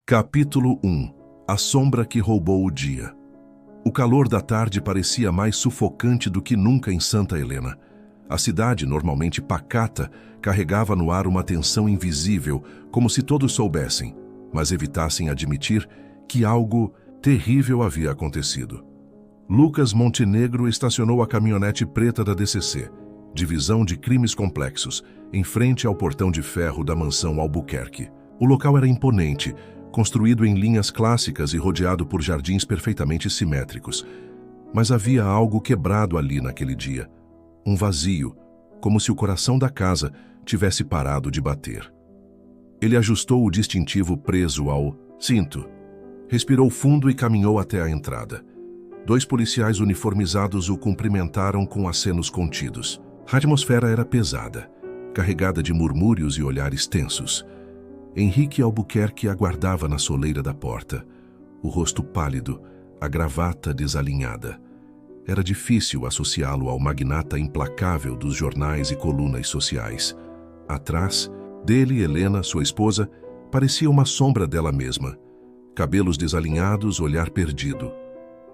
Capítulo 1. A sombra que roubou o dia. O calor da tarde parecia mais sufocante do que nunca em Santa Helena. A cidade, normalmente pacata, carregava no ar uma tensão invisível, como se todos soubessem, mas evitassem admitir que algo terrível havia acontecido. Lucas Montenegro estacionou a caminhonete preta da DCC, Divisão de Crimes Complexos, em frente ao portão de ferro da mansão Albuquerque. O local era imponente, construído em linhas clássicas e rodeado por jardins perfeitamente simétricos. Mas havia algo quebrado ali naquele dia. Um vazio, como se o coração da casa tivesse parado de bater. Ele ajustou o distintivo preso ao cinto, respirou fundo e caminhou até a entrada. 2 policiais uniformizados o cumprimentaram com acenos contidos. A atmosfera era pesada, carregada de murmúrios e olhares tensos. Henrique Albuquerque aguardava na soleira da porta, o rosto pálido, a gravata desalinhada. Era difícil associá-lo ao magnata implacável dos jornais e colunas sociais. Atrás dele, Helena, sua esposa, parecia uma sombra dela mesma. Cabelos desalinhados, olhar perdido.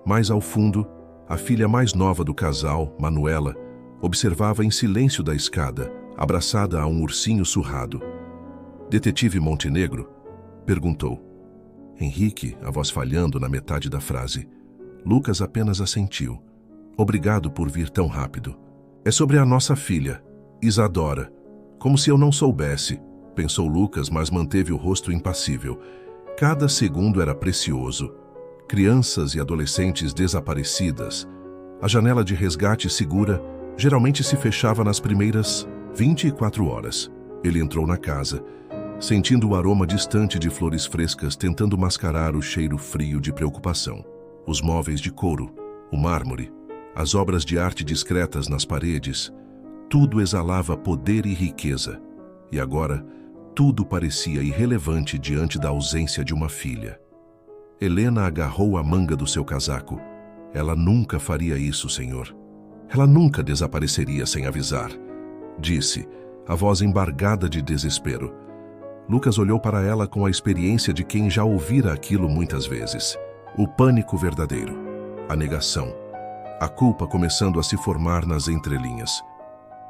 Mais ao fundo, a filha mais nova do casal, Manuela, observava em silêncio da escada, abraçada a um ursinho surrado. Detetive Montenegro perguntou. Henrique, a voz falhando na metade da frase. Lucas apenas assentiu. Obrigado por vir tão rápido. É sobre a nossa filha, Isadora. Como se eu não soubesse, pensou Lucas, mas manteve o rosto impassível. Cada segundo era precioso. Crianças e adolescentes desaparecidas. A janela de resgate segura geralmente se fechava nas primeiras 24 horas. Ele entrou na casa, sentindo o aroma distante de flores frescas tentando mascarar o cheiro frio de preocupação. Os móveis de couro, o mármore, as obras de arte discretas nas paredes, tudo exalava poder e riqueza. E agora, tudo parecia irrelevante diante da ausência de uma filha. Helena agarrou a manga do seu casaco. Ela nunca faria isso, senhor. Ela nunca desapareceria sem avisar, disse, a voz embargada de desespero. Lucas olhou para ela com a experiência de quem já ouvira aquilo muitas vezes. O pânico verdadeiro, a negação, a culpa começando a se formar nas entrelinhas.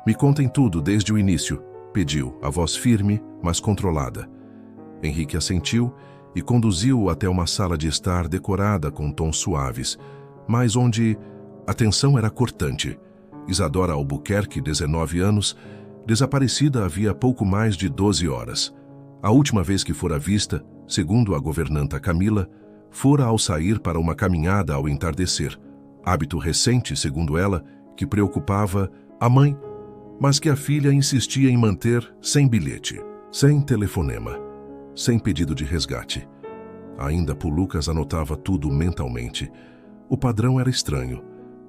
Me contem tudo desde o início, pediu, a voz firme, mas controlada. Henrique assentiu e conduziu-o até uma sala de estar decorada com tons suaves, mas onde a tensão era cortante. Isadora Albuquerque, 19 anos, desaparecida havia pouco mais de 12 horas. A última vez que fora vista, segundo a governanta Camila, fora ao sair para uma caminhada ao entardecer. Hábito recente, segundo ela, que preocupava a mãe, mas que a filha insistia em manter sem bilhete, sem telefonema, sem pedido de resgate. Ainda Lucas anotava tudo mentalmente. O padrão era estranho.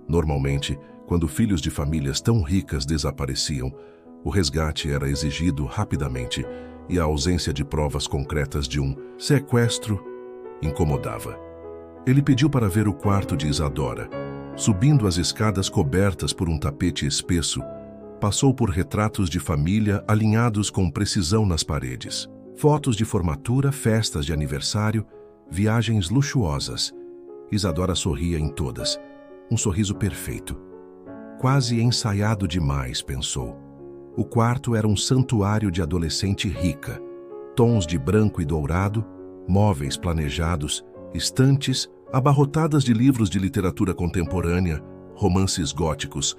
Normalmente, quando filhos de famílias tão ricas desapareciam, o resgate era exigido rapidamente e a ausência de provas concretas de um sequestro incomodava. Ele pediu para ver o quarto de Isadora. Subindo as escadas cobertas por um tapete espesso, passou por retratos de família alinhados com precisão nas paredes. Fotos de formatura, festas de aniversário, viagens luxuosas. Isadora sorria em todas. Um sorriso perfeito. Quase ensaiado demais, pensou. O quarto era um santuário de adolescente rica. Tons de branco e dourado, móveis planejados, estantes abarrotadas de livros de literatura contemporânea, romances góticos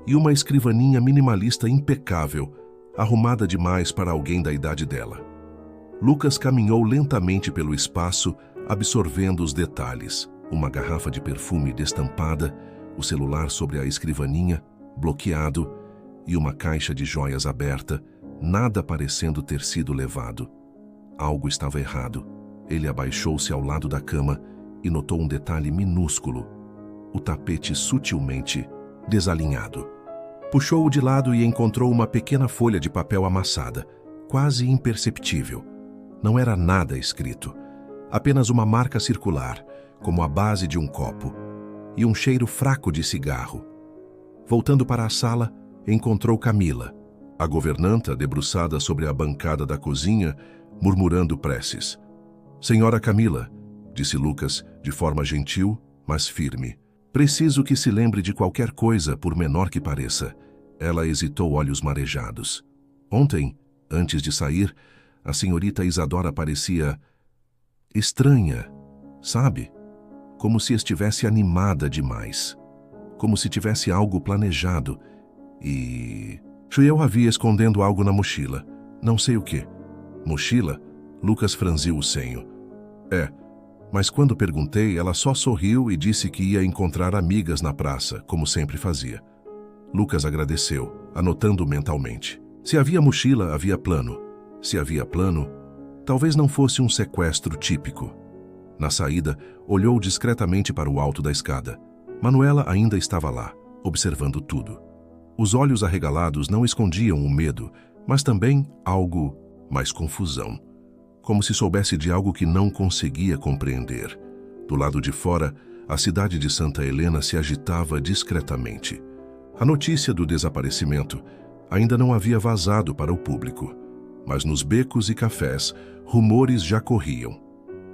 e uma escrivaninha minimalista impecável, arrumada demais para alguém da idade dela. Lucas caminhou lentamente pelo espaço, absorvendo os detalhes. Uma garrafa de perfume destampada, o celular sobre a escrivaninha, bloqueado, e uma caixa de joias aberta, nada parecendo ter sido levado. Algo estava errado. Ele abaixou-se ao lado da cama e notou um detalhe minúsculo, o tapete sutilmente desalinhado. Puxou-o de lado e encontrou uma pequena folha de papel amassada, quase imperceptível. Não era nada escrito, apenas uma marca circular, como a base de um copo, e um cheiro fraco de cigarro. Voltando para a sala, encontrou Camila, a governanta debruçada sobre a bancada da cozinha, murmurando preces. Senhora Camila, disse Lucas, de forma gentil, mas firme. Preciso que se lembre de qualquer coisa, por menor que pareça. Ela hesitou, olhos marejados. Ontem, antes de sair, a senhorita Isadora parecia estranha, sabe? Como se estivesse animada demais. Como se tivesse algo planejado. E eu a vi escondendo algo na mochila. Não sei o quê. Mochila? Lucas franziu o senho. Mas quando perguntei, ela só sorriu e disse que ia encontrar amigas na praça, como sempre fazia. Lucas agradeceu, anotando mentalmente. Se havia mochila, havia plano. Se havia plano, talvez não fosse um sequestro típico. Na saída, olhou discretamente para o alto da escada. Manuela ainda estava lá, observando tudo. Os olhos arregalados não escondiam o medo, mas também algo mais confusão. Como se soubesse de algo que não conseguia compreender. Do lado de fora, a cidade de Santa Helena se agitava discretamente. A notícia do desaparecimento ainda não havia vazado para o público, mas nos becos e cafés, rumores já corriam.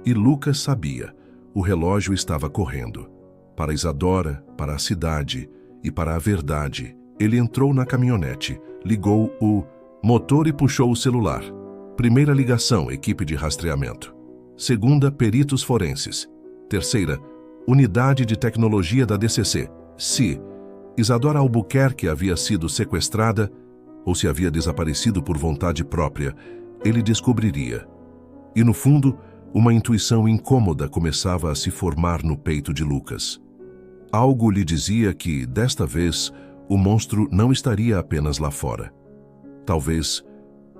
E Lucas sabia, o relógio estava correndo. Para Isadora, para a cidade e para a verdade. Ele entrou na caminhonete, ligou o motor e puxou o celular. Primeira ligação, equipe de rastreamento. Segunda, peritos forenses. Terceira, unidade de tecnologia da DCC. Se Isadora Albuquerque havia sido sequestrada ou se havia desaparecido por vontade própria, ele descobriria. E no fundo, uma intuição incômoda começava a se formar no peito de Lucas. Algo lhe dizia que, desta vez, o monstro não estaria apenas lá fora. Talvez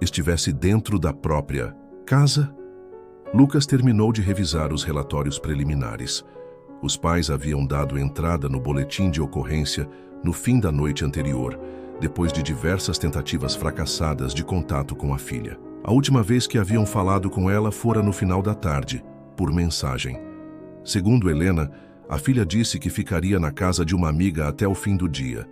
estivesse dentro da própria casa. Lucas terminou de revisar os relatórios preliminares. Os pais haviam dado entrada no boletim de ocorrência no fim da noite anterior, depois de diversas tentativas fracassadas de contato com a filha. A última vez que haviam falado com ela fora no final da tarde, por mensagem. Segundo Helena, a filha disse que ficaria na casa de uma amiga até o fim do dia,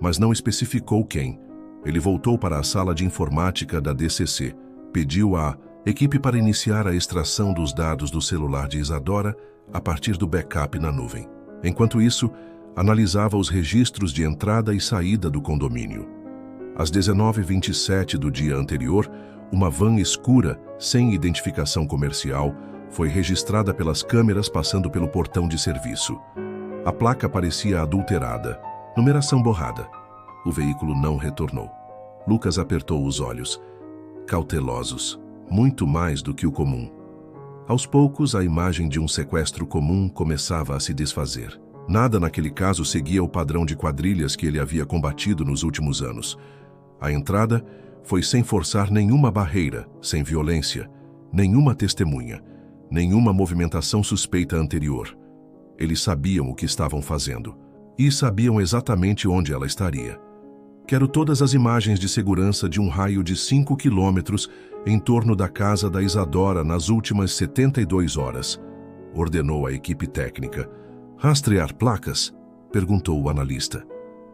mas não especificou quem. Ele voltou para a sala de informática da DCC, pediu à equipe para iniciar a extração dos dados do celular de Isadora a partir do backup na nuvem. Enquanto isso, analisava os registros de entrada e saída do condomínio. Às 19h27 do dia anterior, uma van escura, sem identificação comercial, foi registrada pelas câmeras passando pelo portão de serviço. A placa parecia adulterada, numeração borrada. O veículo não retornou. Lucas apertou os olhos, cautelosos, muito mais do que o comum. Aos poucos, a imagem de um sequestro comum começava a se desfazer. Nada naquele caso seguia o padrão de quadrilhas que ele havia combatido nos últimos anos. A entrada foi sem forçar nenhuma barreira, sem violência, nenhuma testemunha, nenhuma movimentação suspeita anterior. Eles sabiam o que estavam fazendo e sabiam exatamente onde ela estaria. Quero todas as imagens de segurança de um raio de 5 quilômetros em torno da casa da Isadora nas últimas 72 horas, ordenou a equipe técnica. Rastrear placas? Perguntou o analista.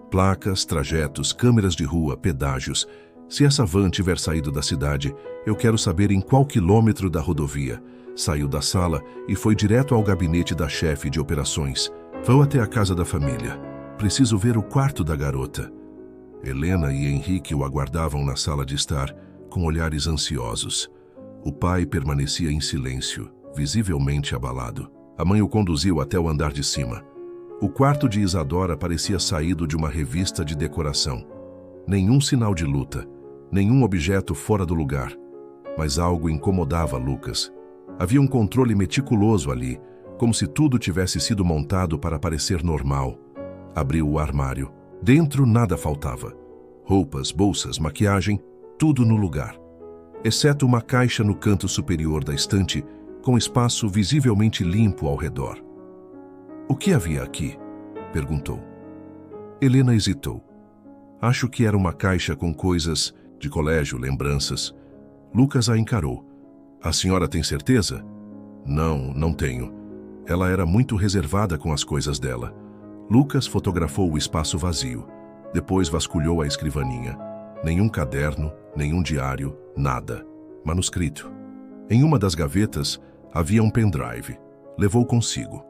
Placas, trajetos, câmeras de rua, pedágios. Se essa van tiver saído da cidade, eu quero saber em qual quilômetro da rodovia. Saiu da sala e foi direto ao gabinete da chefe de operações. Vou até a casa da família. Preciso ver o quarto da garota. Helena e Henrique o aguardavam na sala de estar, com olhares ansiosos. O pai permanecia em silêncio, visivelmente abalado. A mãe o conduziu até o andar de cima. O quarto de Isadora parecia saído de uma revista de decoração. Nenhum sinal de luta, nenhum objeto fora do lugar. Mas algo incomodava Lucas. Havia um controle meticuloso ali, como se tudo tivesse sido montado para parecer normal. Abriu o armário. Dentro nada faltava. Roupas, bolsas, maquiagem, tudo no lugar. Exceto uma caixa no canto superior da estante, com espaço visivelmente limpo ao redor. O que havia aqui? Perguntou. Helena hesitou. Acho que era uma caixa com coisas de colégio, lembranças. Lucas a encarou. A senhora tem certeza? Não tenho. Ela era muito reservada com as coisas dela. Lucas fotografou o espaço vazio. Depois vasculhou a escrivaninha. Nenhum caderno, nenhum diário, nada. Manuscrito. Em uma das gavetas, Havia um pendrive. Levou consigo.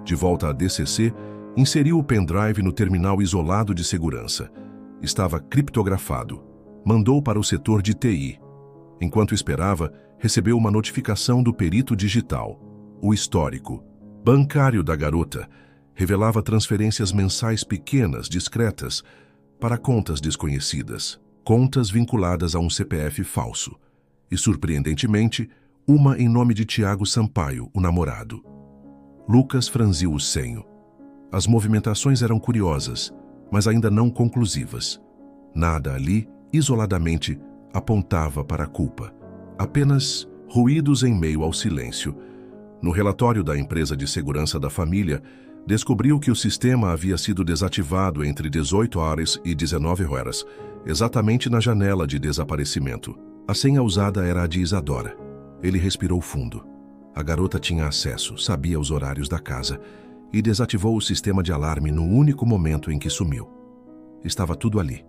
De volta à DCC, inseriu o pendrive no terminal isolado de segurança. Estava criptografado. Mandou para o setor de TI. Enquanto esperava, recebeu uma notificação do perito digital. O histórico bancário da garota revelava transferências mensais pequenas, discretas, para contas desconhecidas. Contas vinculadas a um CPF falso. E, surpreendentemente, uma em nome de Tiago Sampaio, o namorado. Lucas franziu o senho. As movimentações eram curiosas, mas ainda não conclusivas. Nada ali, isoladamente, apontava para a culpa. Apenas ruídos em meio ao silêncio. No relatório da empresa de segurança da família, descobriu que o sistema havia sido desativado entre 18 horas e 19 horas, exatamente na janela de desaparecimento. A senha usada era a de Isadora. Ele respirou fundo. A garota tinha acesso, sabia os horários da casa e desativou o sistema de alarme no único momento em que sumiu. Estava tudo ali.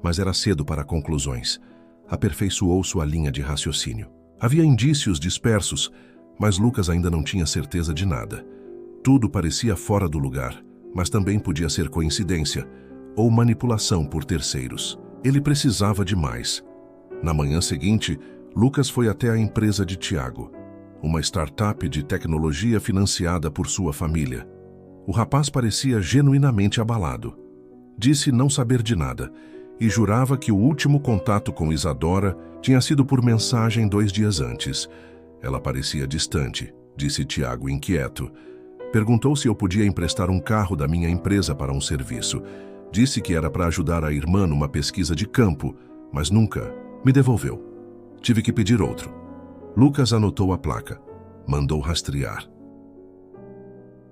Mas era cedo para conclusões. Aperfeiçoou sua linha de raciocínio. Havia indícios dispersos, mas Lucas ainda não tinha certeza de nada. Tudo parecia fora do lugar, mas também podia ser coincidência ou manipulação por terceiros. Ele precisava de mais. Na manhã seguinte, Lucas foi até a empresa de Tiago, uma startup de tecnologia financiada por sua família. O rapaz parecia genuinamente abalado. Disse não saber de nada e jurava que o último contato com Isadora tinha sido por mensagem 2 dias antes. Ela parecia distante, disse Tiago inquieto. Perguntou se eu podia emprestar um carro da minha empresa para um serviço. Disse que era para ajudar a irmã numa pesquisa de campo, mas nunca me devolveu. Tive que pedir outro. Lucas anotou a placa. Mandou rastrear.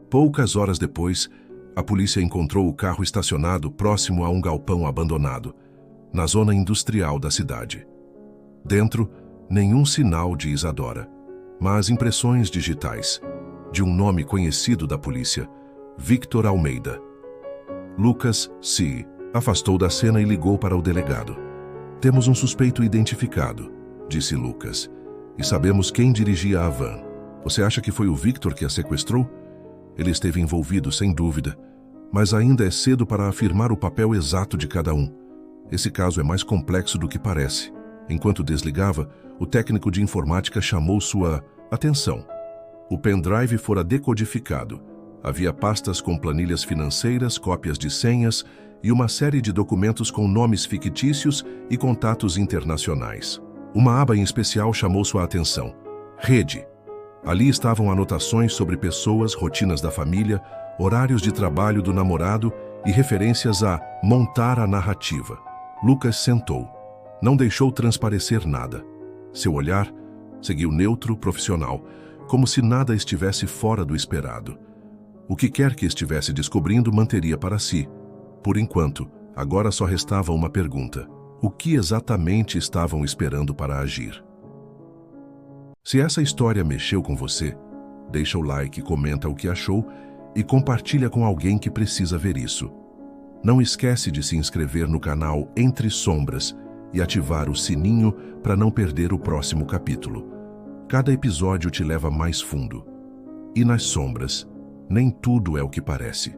Poucas horas depois, a polícia encontrou o carro estacionado próximo a um galpão abandonado, na zona industrial da cidade. Dentro, nenhum sinal de Isadora, mas impressões digitais, de um nome conhecido da polícia, Victor Almeida. Lucas se afastou da cena e ligou para o delegado. Temos um suspeito identificado, disse Lucas, e sabemos quem dirigia a van. Você acha que foi o Victor que a sequestrou? Ele esteve envolvido, sem dúvida, mas ainda é cedo para afirmar o papel exato de cada um. Esse caso é mais complexo do que parece. Enquanto desligava, o técnico de informática chamou sua atenção. O pendrive fora decodificado. Havia pastas com planilhas financeiras, cópias de senhas e uma série de documentos com nomes fictícios e contatos internacionais. Uma aba em especial chamou sua atenção. Rede. Ali estavam anotações sobre pessoas, rotinas da família, horários de trabalho do namorado e referências a montar a narrativa. Lucas sentou. Não deixou transparecer nada. Seu olhar seguiu neutro, profissional, como se nada estivesse fora do esperado. O que quer que estivesse descobrindo manteria para si. Por enquanto, agora só restava uma pergunta. O que exatamente estavam esperando para agir? Se essa história mexeu com você, deixa o like, comenta o que achou e compartilha com alguém que precisa ver isso. Não esquece de se inscrever no canal Entre Sombras e ativar o sininho para não perder o próximo capítulo. Cada episódio te leva mais fundo. E nas sombras, nem tudo é o que parece.